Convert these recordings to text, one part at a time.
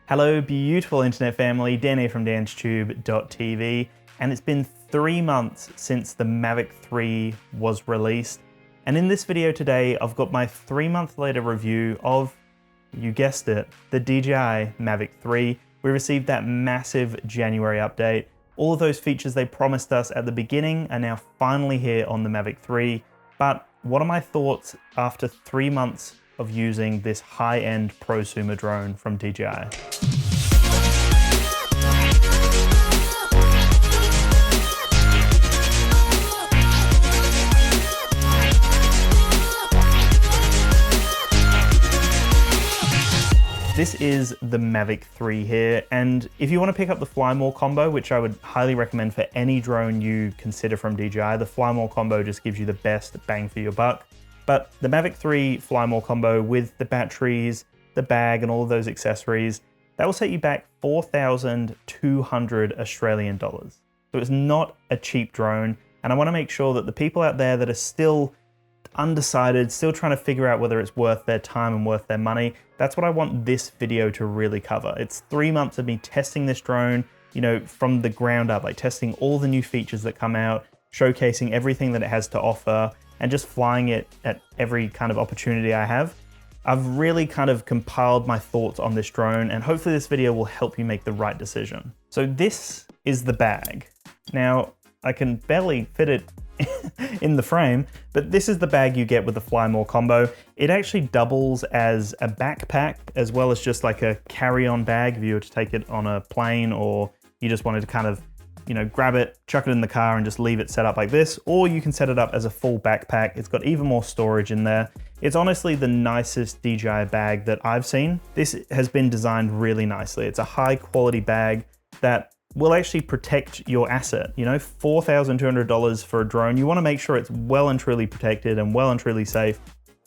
Hello, beautiful internet family. Dan here from DansTube.TV, and it's been 3 months since the Mavic 3 was released. And in this video today, I've got my 3-month later review of, you guessed it, the DJI Mavic 3. We received that massive January update. All of those features they promised us at the beginning are now finally here on the Mavic 3. But what are my thoughts after 3 months of using this high-end prosumer drone from DJI? This is the Mavic 3 here, and if you want to pick up the Fly More combo, which I would highly recommend for any drone you consider from DJI, the Fly More combo just gives you the best bang for your buck. But the Mavic 3 Fly More combo with the batteries, the bag, and all of those accessories, that will set you back 4,200 Australian dollars. So it's not a cheap drone, and I want to make sure that the people out there that are still undecided, still trying to figure out whether it's worth their time and worth their money, that's what I want this video to really cover. It's 3 months of me testing this drone, you know, from the ground up, like testing all the new features that come out, showcasing everything that it has to offer, and just flying it at every kind of opportunity I have. I've really kind of compiled my thoughts on this drone, and hopefully this video will help you make the right decision. So this is the bag. Now, I can barely fit it in the frame, but this is the bag you get with the Fly More combo. It actually doubles as a backpack as well as just like a carry-on bag if you were to take it on a plane, or you just wanted to kind of, you know, grab it, chuck it in the car and just leave it set up like this, or you can set it up as a full backpack. It's got even more storage in there. It's honestly the nicest DJI bag that I've seen. This has been designed really nicely. It's a high quality bag that will actually protect your asset. You know, $4,200 for a drone. You want to make sure it's well and truly protected and well and truly safe.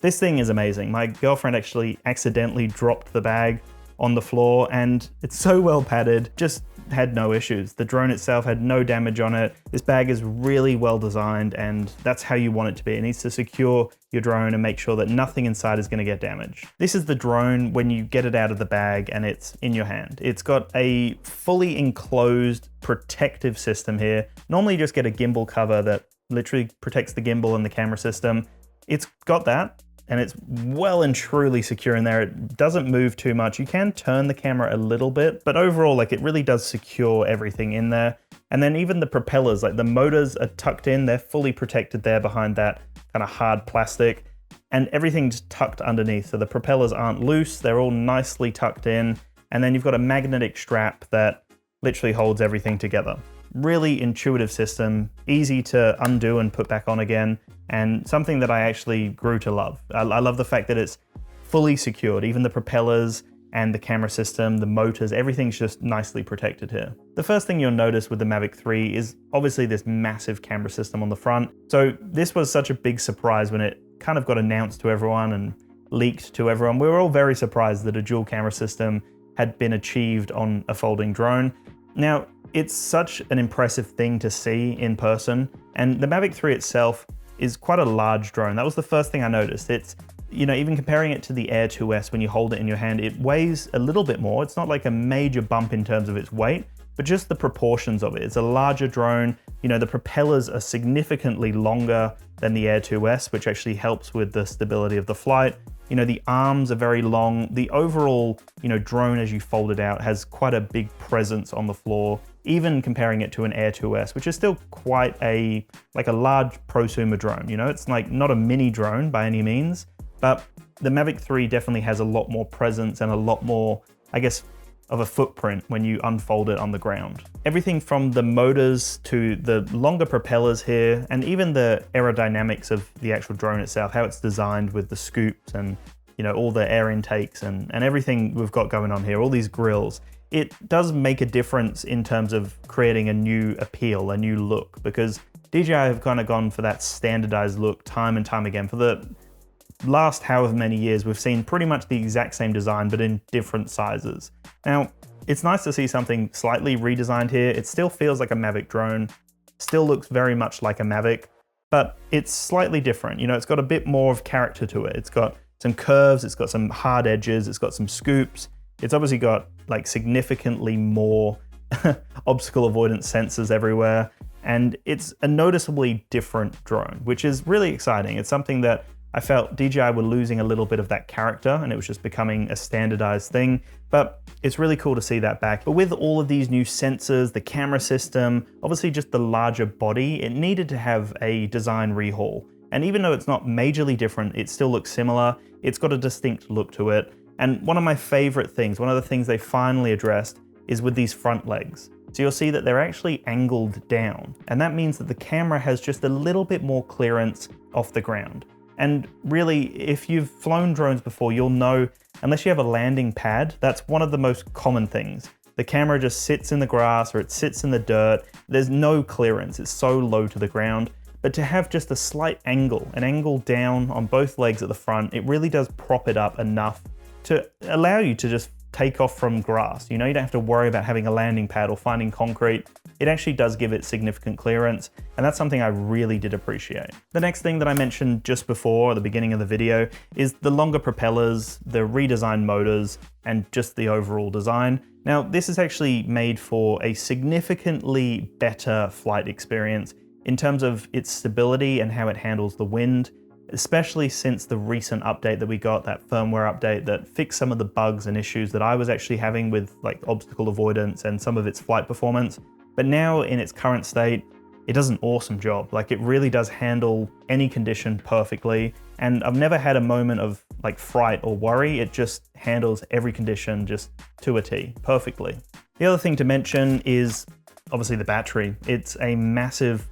This thing is amazing. My girlfriend actually accidentally dropped the bag on the floor, and it's so well padded, just had no issues. The drone itself had no damage on it. This bag is really well designed, and that's how you want it to be. It needs to secure your drone and make sure that nothing inside is going to get damaged. This is the drone when you get it out of the bag and it's in your hand. It's got a fully enclosed protective system here. Normally you just get a gimbal cover that literally protects the gimbal and the camera system. It's got that, and it's well and truly secure in there. It doesn't move too much. You can turn the camera a little bit, but overall, like, it really does secure everything in there. And then even the propellers, like the motors are tucked in, they're fully protected there behind that kind of hard plastic, and everything's tucked underneath. So the propellers aren't loose, they're all nicely tucked in. And then you've got a magnetic strap that literally holds everything together. Really intuitive system, easy to undo and put back on again, and something that I actually grew to love. I love the fact that it's fully secured. Even the propellers and the camera system, the motors, everything's just nicely protected here. The first thing you'll notice with the Mavic 3 is obviously this massive camera system on the front. So this was such a big surprise when it kind of got announced to everyone and leaked to everyone. We were all very surprised that a dual camera system had been achieved on a folding drone. Now, it's such an impressive thing to see in person, and the Mavic 3 itself is quite a large drone. That was the first thing I noticed. It's, you know, even comparing it to the Air 2S, when you hold it in your hand, it weighs a little bit more. It's not like a major bump in terms of its weight, but just the proportions of it. It's a larger drone. You know, the propellers are significantly longer than the Air 2S, which actually helps with the stability of the flight. You know, the arms are very long. The overall, you know, drone as you fold it out has quite a big presence on the floor, even comparing it to an Air 2S, which is still quite a large prosumer drone. You know, it's like not a mini drone by any means, but the Mavic 3 definitely has a lot more presence and a lot more, I guess, of a footprint when you unfold it on the ground. Everything from the motors to the longer propellers here, and even the aerodynamics of the actual drone itself, how it's designed with the scoops and, you know, all the air intakes and everything we've got going on here, all these grills. It does make a difference in terms of creating a new appeal, a new look, because DJI have kind of gone for that standardized look time and time again. For the last however many years, we've seen pretty much the exact same design, but in different sizes. Now, it's nice to see something slightly redesigned here. It still feels like a Mavic drone, still looks very much like a Mavic, but it's slightly different. You know, it's got a bit more of character to it. It's got some curves, it's got some hard edges, it's got some scoops. It's obviously got like significantly more obstacle avoidance sensors everywhere, and it's a noticeably different drone, which is really exciting. It's something that I felt DJI were losing a little bit of that character, and it was just becoming a standardized thing, but it's really cool to see that back. But with all of these new sensors, the camera system, obviously just the larger body, it needed to have a design rehaul. And even though it's not majorly different, it still looks similar. It's got a distinct look to it. And one of my favorite things, one of the things they finally addressed, is with these front legs. So you'll see that they're actually angled down, and that means that the camera has just a little bit more clearance off the ground. And really, if you've flown drones before, you'll know, unless you have a landing pad, that's one of the most common things. The camera just sits in the grass or it sits in the dirt. There's no clearance, it's so low to the ground. But to have just a slight angle, an angle down on both legs at the front, it really does prop it up enough to allow you to just take off from grass. You know, you don't have to worry about having a landing pad or finding concrete. It actually does give it significant clearance, and that's something I really did appreciate. The next thing that I mentioned just before, at the beginning of the video, is the longer propellers, the redesigned motors, and just the overall design. Now, this is actually made for a significantly better flight experience in terms of its stability and how it handles the wind, especially since the recent update that we got, that firmware update that fixed some of the bugs and issues that I was actually having with like obstacle avoidance and some of its flight performance. But now in its current state, it does an awesome job. Like, it really does handle any condition perfectly. And I've never had a moment of like fright or worry. It just handles every condition just to a T, perfectly. The other thing to mention is obviously the battery. It's a massive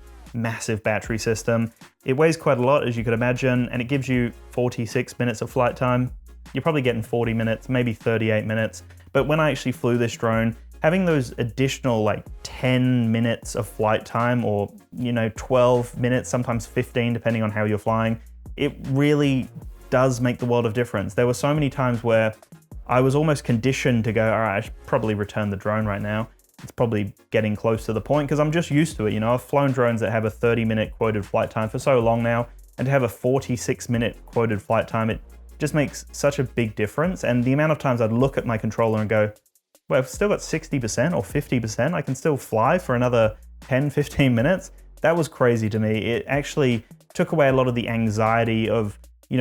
battery system. It weighs quite a lot, as you could imagine, and it gives you 46 minutes of flight time. You're probably getting 40 minutes, maybe 38 minutes. But when I actually flew this drone, having those additional like 10 minutes of flight time, or 12 minutes, sometimes 15, depending on how you're flying, it really does make the world of difference. There were so many times where I was almost conditioned to go, all right, I should probably return the drone right now. It's probably getting close to the point because I'm just used to it. I've flown drones that have a 30-minute quoted flight time for so long now, and to have a 46-minute quoted flight time, it just makes such a big difference. And the amount of times I'd look at my controller and go, well, I've still got 60% or 50%. I can still fly for another 10, 15 minutes. That was crazy to me. It actually took away a lot of the anxiety of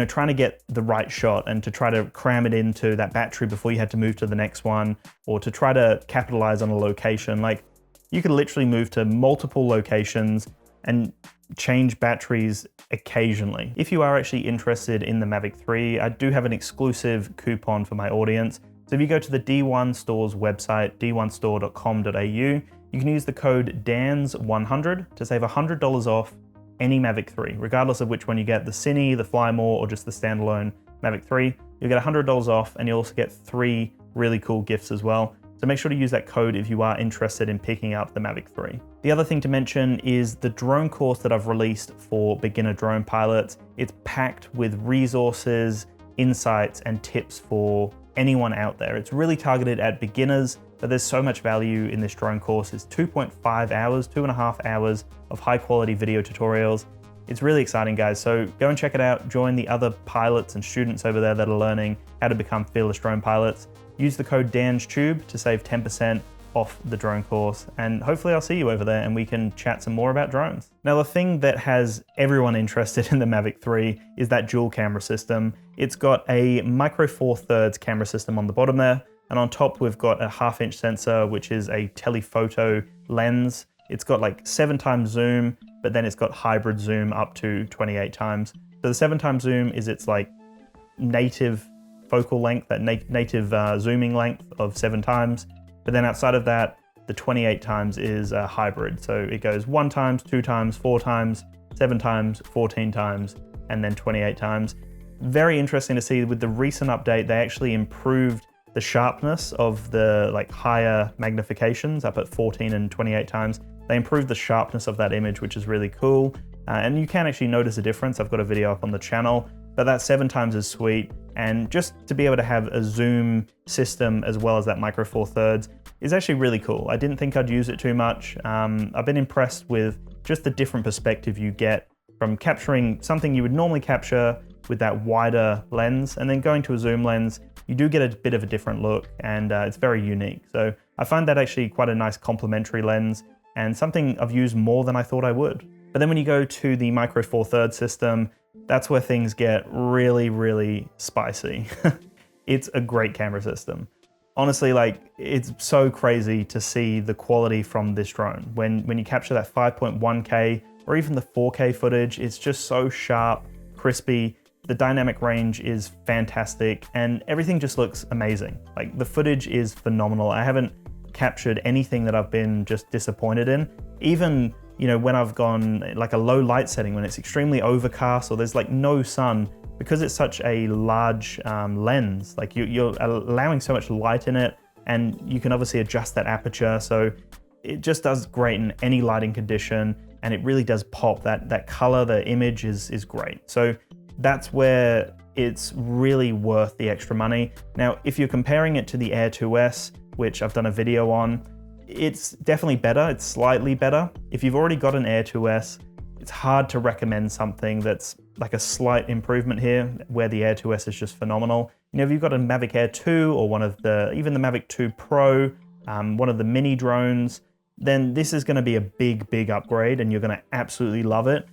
trying to get the right shot and to try to cram it into that battery before you had to move to the next one, or to try to capitalize on a location. Like, you could literally move to multiple locations and change batteries occasionally. If you are actually interested in the Mavic 3, I do have an exclusive coupon for my audience. So if you go to the D1 Store's website, d1store.com.au, you can use the code DANS100 to save $100 off any Mavic 3, regardless of which one you get, the Cine, the Fly More, or just the standalone Mavic 3. You'll get $100 off, and you'll also get 3 really cool gifts as well. So make sure to use that code if you are interested in picking up the Mavic 3. The other thing to mention is the drone course that I've released for beginner drone pilots. It's packed with resources, insights, and tips for anyone out there. It's really targeted at beginners, but there's so much value in this drone course. It's 2.5 hours, 2.5 hours of high quality video tutorials. It's really exciting, guys. So go and check it out. Join the other pilots and students over there that are learning how to become fearless drone pilots. Use the code DANSTube to save 10% off the drone course, and hopefully I'll see you over there and we can chat some more about drones. Now, the thing that has everyone interested in the Mavic 3 is that dual camera system. It's got a micro four thirds camera system on the bottom there, and on top we've got a 1/2 inch sensor, which is a telephoto lens. It's got like 7x zoom, but then it's got hybrid zoom up to 28 times. So the 7x zoom is its like native focal length, that native zooming length of 7 times. But then outside of that, the 28 times is a hybrid. So it goes 1 times, 2 times, 4 times, 7 times, 14 times, and then 28 times. Very interesting to see with the recent update, they actually improved the sharpness of the like higher magnifications up at 14 and 28 times. They improved the sharpness of that image, which is really cool. And you can actually notice a difference. I've got a video up on the channel, but that 7 times is sweet. And just to be able to have a zoom system as well as that micro four thirds is actually really cool. I didn't think I'd use it too much. I've been impressed with just the different perspective you get from capturing something you would normally capture with that wider lens, and then going to a zoom lens, you do get a bit of a different look, and it's very unique. So I find that actually quite a nice complementary lens and something I've used more than I thought I would. But then when you go to the Micro Four Thirds system, that's where things get really, really spicy. It's a great camera system. Honestly, like, it's so crazy to see the quality from this drone. When you capture that 5.1K or even the 4K footage, it's just so sharp, crispy. The dynamic range is fantastic and everything just looks amazing. Like, the footage is phenomenal. I haven't captured anything that I've been just disappointed in. Even, you know, when I've gone like a low light setting, when it's extremely overcast or there's like no sun, because it's such a large lens, like you're allowing so much light in it, and you can obviously adjust that aperture. So it just does great in any lighting condition, and it really does pop. That color, the image is great. So that's where it's really worth the extra money. Now, if you're comparing it to the Air 2S, which I've done a video on, it's definitely better. It's slightly better. If you've already got an Air 2S, it's hard to recommend something that's like a slight improvement here, where the Air 2S is just phenomenal. You know, if you've got a Mavic Air 2 or even the Mavic 2 Pro, one of the mini drones, then this is gonna be a big upgrade and you're gonna absolutely love it.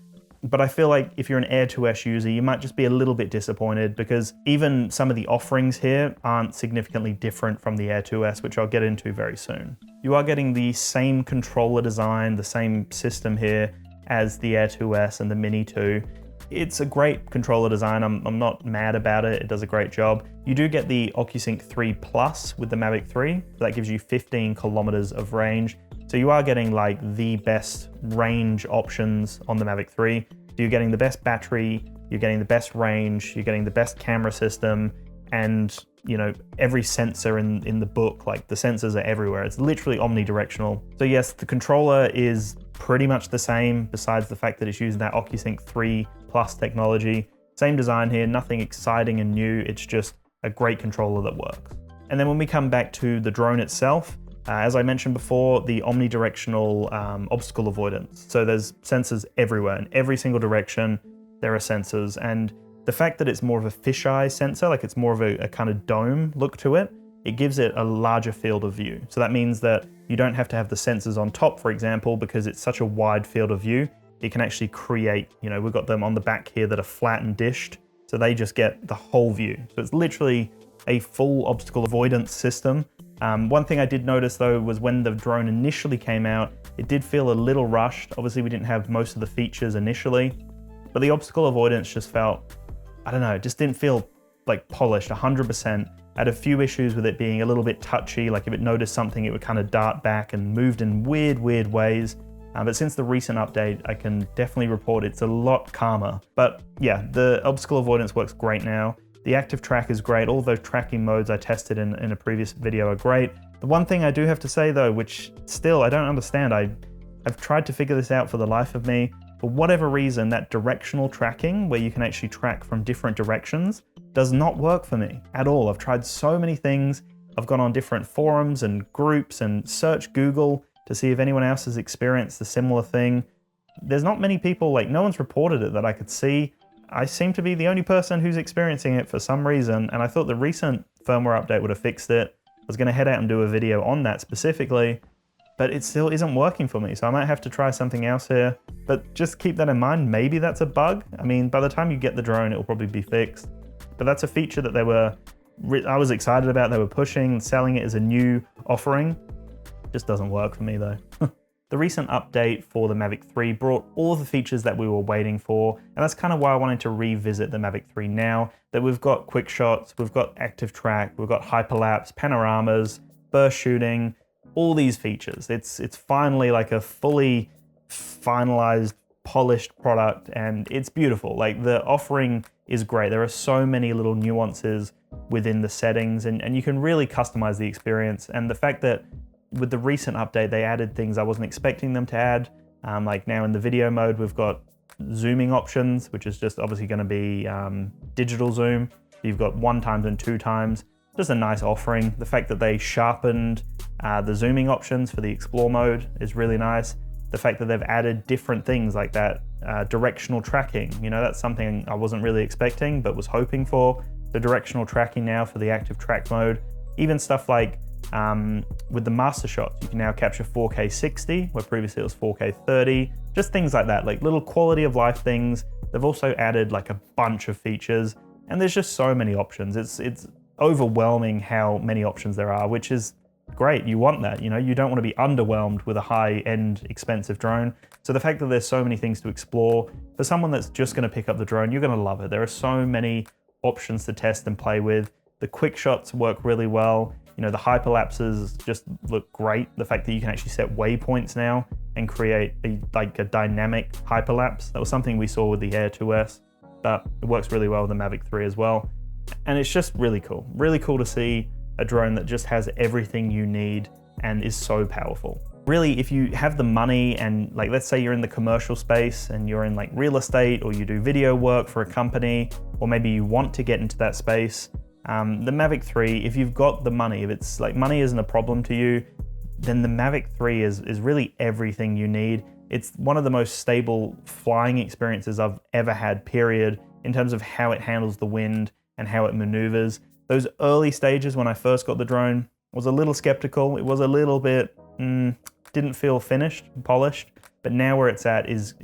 But I feel like if you're an Air 2S user, you might just be a little bit disappointed, because even some of the offerings here aren't significantly different from the Air 2S, which I'll get into very soon. You are getting the same controller design, the same system here as the Air 2S and the Mini 2. It's a great controller design. I'm not mad about it. It does a great job. You do get the OcuSync 3 Plus with the Mavic 3. So that gives you 15 kilometers of range. So you are getting like the best range options on the Mavic 3. You're getting the best battery, you're getting the best range, you're getting the best camera system, and you know, every sensor in the book, like the sensors are everywhere. It's literally omnidirectional. So yes, the controller is pretty much the same, besides the fact that it's using that OcuSync 3 Plus technology. Same design here, nothing exciting and new. It's just a great controller that works. And then when we come back to the drone itself, as I mentioned before, the omnidirectional obstacle avoidance. So there's sensors everywhere. In every single direction, there are sensors. And the fact that it's more of a fisheye sensor, like it's more of a kind of dome look to it, it gives it a larger field of view. So that means that you don't have to have the sensors on top, for example, because it's such a wide field of view. It can actually create, you know, we've got them on the back here that are flat and dished, so they just get the whole view. So it's literally a full obstacle avoidance system. One thing I did notice though was when the drone initially came out, it did feel a little rushed. Obviously we didn't have most of the features initially, but the obstacle avoidance just felt, I don't know, it just didn't feel like polished 100%. I had a few issues with it being a little bit touchy, like if it noticed something, it would kind of dart back and moved in weird ways. But since the recent update, I can definitely report it's a lot calmer. But yeah, the obstacle avoidance works great now. The active track is great. All those tracking modes I tested in a previous video are great. The one thing I do have to say though, which still I don't understand, I've tried to figure this out for the life of me. For whatever reason, that directional tracking, where you can actually track from different directions, does not work for me at all. I've tried so many things. I've gone on different forums and groups and searched Google to see if anyone else has experienced a similar thing. There's not many people, like no one's reported it that I could see. I seem to be the only person who's experiencing it for some reason, and I thought the recent firmware update would have fixed it. I was gonna head out and do a video on that specifically, but it still isn't working for me, so I might have to try something else here. But just keep that in mind, maybe that's a bug. I mean, by the time you get the drone, it'll probably be fixed. But that's a feature that I was excited about, they were pushing, selling it as a new offering. Just doesn't work for me though. The recent update for the Mavic 3 brought all of the features that we were waiting for, and that's kind of why I wanted to revisit the Mavic 3 now, that we've got quick shots, we've got active track, we've got hyperlapse, panoramas, burst shooting, all these features. It's finally like a fully finalized, polished product, and it's beautiful. Like the offering is great. There are so many little nuances within the settings, and you can really customize the experience. And the fact that with the recent update, they added things I wasn't expecting them to add. Like now in the video mode, we've got zooming options, which is just obviously going to be digital zoom. You've got 1x and 2x, just a nice offering. The fact that they sharpened the zooming options for the explore mode is really nice. The fact that they've added different things like that directional tracking, you know, that's something I wasn't really expecting, but was hoping for. the directional tracking now for the active track mode, even stuff like with the master shots, you can now capture 4K 60, where previously it was 4K 30, just things like that, like little quality of life things. They've also added like a bunch of features, and there's just so many options. It's overwhelming how many options there are, which is great. You want that, you know, you don't want to be underwhelmed with a high-end expensive drone. So the fact that there's so many things to explore, for someone that's just going to pick up the drone, you're going to love it. There are so many options to test and play with. The quick shots work really well. You know, the hyperlapses just look great. The fact that you can actually set waypoints now and create a dynamic hyperlapse. That was something we saw with the Air 2S, but it works really well with the Mavic 3 as well. And it's just really cool. Really cool to see a drone that just has everything you need and is so powerful. Really, if you have the money and like, let's say you're in the commercial space and you're in like real estate, or you do video work for a company, or maybe you want to get into that space, the Mavic 3, if you've got the money, if it's like money isn't a problem to you, then the Mavic 3 is really everything you need. It's one of the most stable flying experiences I've ever had, period, in terms of how it handles the wind and how it maneuvers. Those early stages when I first got the drone, I was a little skeptical. It was a little bit, didn't feel finished, polished, but now where it's at is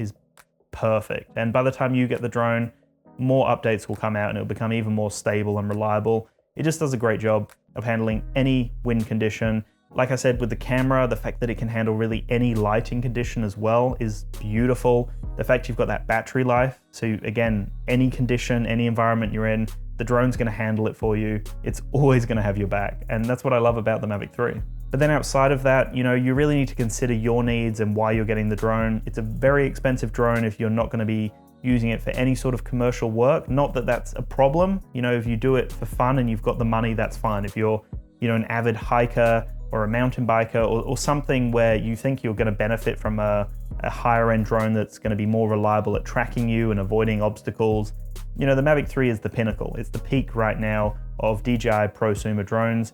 perfect. And by the time you get the drone, more updates will come out and it'll become even more stable and reliable. It just does a great job of handling any wind condition. Like I said, with the camera, the fact that it can handle really any lighting condition as well is beautiful. The fact you've got that battery life, so again, any condition, any environment you're in, the drone's gonna handle it for you. It's always gonna have your back. And that's what I love about the Mavic 3. But then outside of that, you know, you really need to consider your needs and why you're getting the drone. It's a very expensive drone if you're not gonna be using it for any sort of commercial work. Not that that's a problem. You know, if you do it for fun and you've got the money, that's fine. If you're, you know, an avid hiker or a mountain biker or something where you think you're gonna benefit from a higher end drone that's gonna be more reliable at tracking you and avoiding obstacles, you know, the Mavic 3 is the pinnacle. It's the peak right now of DJI prosumer drones,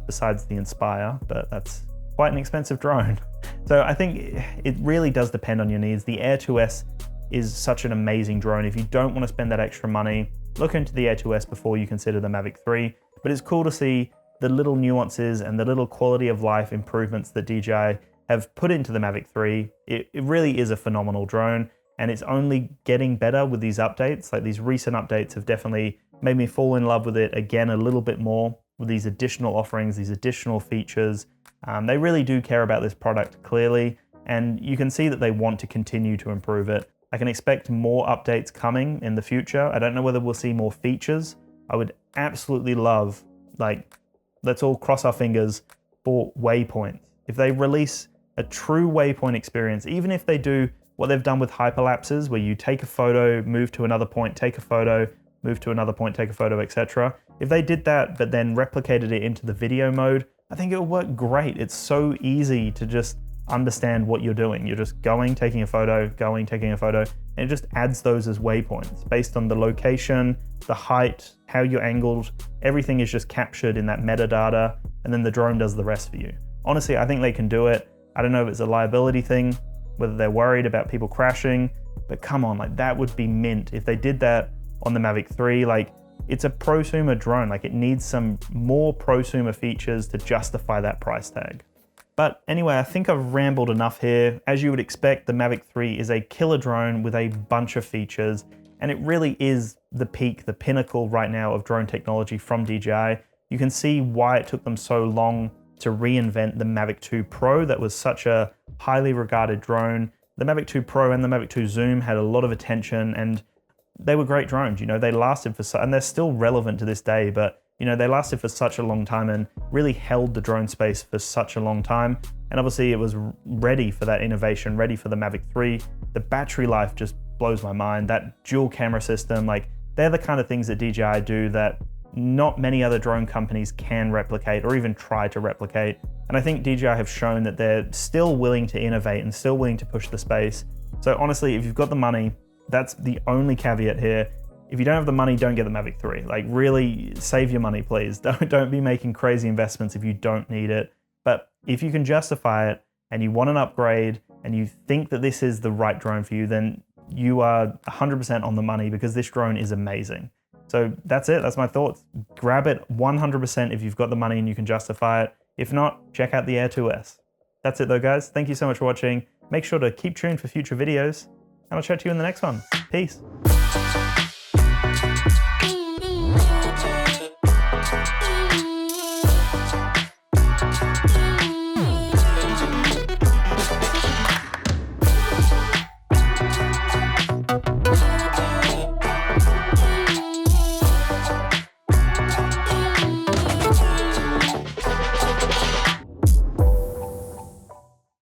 besides the Inspire, but that's quite an expensive drone. So I think it really does depend on your needs. The Air 2S is such an amazing drone. If you don't want to spend that extra money, look into the Air 2S before you consider the Mavic 3. But it's cool to see the little nuances and the little quality of life improvements that DJI have put into the Mavic 3. It really is a phenomenal drone, and it's only getting better with these updates. Like, these recent updates have definitely made me fall in love with it again a little bit more with these additional offerings, these additional features. They really do care about this product clearly, and you can see that they want to continue to improve it. I can expect more updates coming in the future. I don't know whether we'll see more features. I would absolutely love, like, let's all cross our fingers for waypoints. If they release a true waypoint experience, even if they do what they've done with hyperlapses, where you take a photo, move to another point, take a photo, move to another point, take a photo, etc. If they did that, but then replicated it into the video mode, I think it would work great. It's so easy to just understand what you're doing. You're just going, taking a photo, going, taking a photo, and it just adds those as waypoints based on the location, the height, how you're angled. Everything is just captured in that metadata, and then the drone does the rest for you. Honestly, I think they can do it. I don't know if it's a liability thing, whether they're worried about people crashing, but come on, like, that would be mint if they did that on the Mavic 3. Like, it's a prosumer drone. Like, it needs some more prosumer features to justify that price tag. But anyway, I think I've rambled enough here. As you would expect, the Mavic 3 is a killer drone with a bunch of features, and it really is the peak, the pinnacle right now of drone technology from DJI. You can see why it took them so long to reinvent the Mavic 2 Pro. That was such a highly regarded drone. The Mavic 2 Pro and the Mavic 2 Zoom had a lot of attention, and they were great drones. You know, they lasted for, and they're still relevant to this day, but you know, they lasted for such a long time and really held the drone space for such a long time. And obviously it was ready for that innovation, ready for the Mavic 3. The battery life just blows my mind. That dual camera system, like, they're the kind of things that DJI do that not many other drone companies can replicate or even try to replicate. And I think DJI have shown that they're still willing to innovate and still willing to push the space. So honestly, if you've got the money, that's the only caveat here. If you don't have the money, don't get the Mavic 3. Like, really save your money, please. Don't be making crazy investments if you don't need it. But if you can justify it and you want an upgrade and you think that this is the right drone for you, then you are 100% on the money, because this drone is amazing. So that's it, that's my thoughts. Grab it 100% if you've got the money and you can justify it. If not, check out the Air 2S. That's it though, guys. Thank you so much for watching. Make sure to keep tuned for future videos, and I'll chat to you in the next one. Peace.